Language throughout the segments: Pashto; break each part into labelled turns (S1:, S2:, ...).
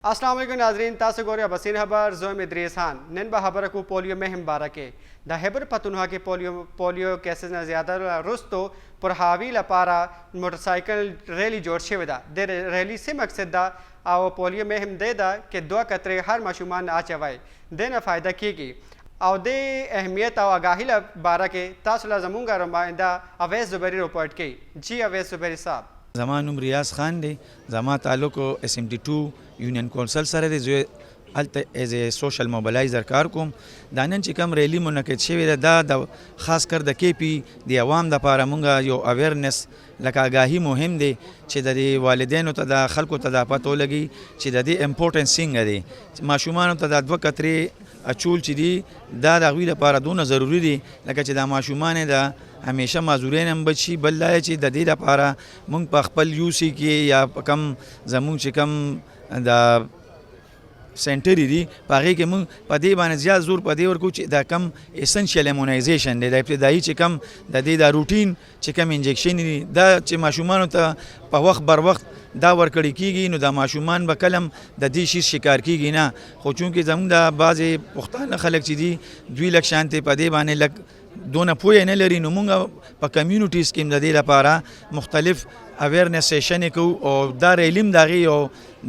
S1: अस्सलाम वालेकुम नाजरीन तासु गोरे बसीन खबर जोम इद्रीस खान नन बहबर को पोलियो महम बारके द हेबर पतुनहा के पोलियो केसेस न ज़्यादा रुस्तो पुरहावी लपारा मोटरसाइकिल रैली जोड़ शेवदा दे रैली से मकसद दा आओ पोलियो महम दे दा के दुआ कतरे हर माशूमान आ चवाए देना फ़ायदा की और दे अहमियत और आगाही बारा के तासुला जमूंगा नुमाइंदा अवैस ज़ुबैरी रिपोर्ट की जी अवैस ज़ुबैरी साहब
S2: زما نوم ریاض خان دی زما تعلق SMT2 یونین کونسل سره دی زه الته ایز سوشل موبلایزر کار کوم دا نن چې کوم ریلی منعقد شوی دا د خاص کر د KP د عوام د لپاره مونږ یو اویرنس لکه آگاهی مهم دی چې د والدینو ته د خلکو ته د پته لګي چې د دې امپورټنس څنګه دی ماشومان ته د دوه کترې اچول چې دی دا د غوی لپاره دونه ضروری دی لکه چې د ماشومان د همیشه معذورین هم بچي بل دا چې د دې لپاره مونږ په خپل UC کې یا کم زمونږ چې کم د سنټر دی په هغې کې مونږ په دې باندې زیات زور په دې ورکوو چې دا کم اسنشیل ایمونایزیشن دی د ابتدایي چې کم د دې د روټین چې کم انجکشن دی دا چې ماشومانو ته په وخت بر وخت دا ورکړی کیږي نو د ماشومان به کلم د دې شي شکار کیږي نه خو چونکې زموږ د بعضې پښتانه خلک چې دي دوی لږ شانتې په دې باندې لږ دونه پوهه نه لري نو موږ په کمیونټیز کې د دې لپاره مختلف اویرنس سیشن کوو او دا ریلیم د هغې یو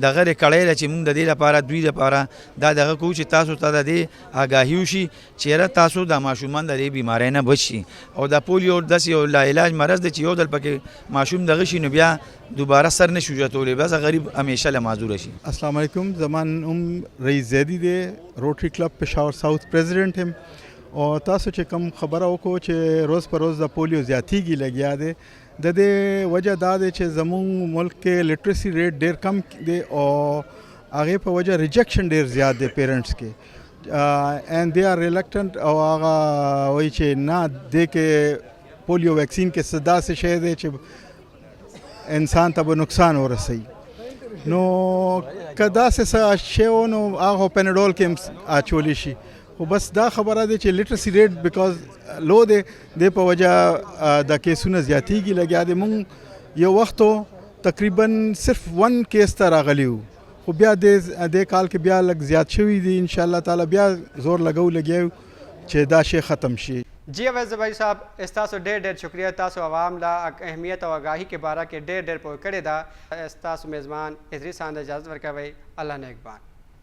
S2: دغه کړی ده چې موږ د دې لپاره دوی لپاره دا دغه کوو چې تاسو ته د دې آګاهي وشي چې یاره تاسو د ماشومان د دې بیمارۍ نه بچ شي او د پولیو داسې یو لاعلاج مرض دی چې یو ځل پکې ماشوم دغه شي نو بیا دوباره سر نشي جوړولی بس غریب همیشه له معذوره شي.
S3: السلام علیکم زما نوم رئیس زیدی دی روټري کلب پېښور ساوث پریزیډنټ یم او تاسو چې کوم خبره وکړو چې روز پر روز د پولیو زیاتیږي لګیا دی د دې وجه دا دی چې زموږ ملک کې لټرسي ریټ ډېر کم دی او هغې په وجه ریجکشن ډېر زیات دی پیرنټس کې اینڈ دے آر ریلکټنټ او هغه وایي چې نه دې کې پولیو ویکسین کې څه داسې شی دی چې انسان ته به نقصان ورسوي نو که داسې څه شی و نو هغه پیناډول کې هم اچولی شي خو بس دا خبره دی چې لټرسي ریټ بیکاز لو دی د په وجه د کیسونه زیاتیږي لګیا دی مونږ یو وختو تقریبا صرف 1 کیس ته راغلی وو خو بیا دې کال کې بیا لږ زیات شوي دي انشاءالله تعالی بیا زور لګو لګیا چې دا شی ختم شي.
S1: जी अवैस भाई साहब इस्तासो ढेर शुक्रिया तासो आवाम ला अहमियत और आगाही के बारा के ढेर पोइ करे दा इस्तासो मेज़बान इद्रीस खान इजाज़त वर्का भाई अल्लाह ने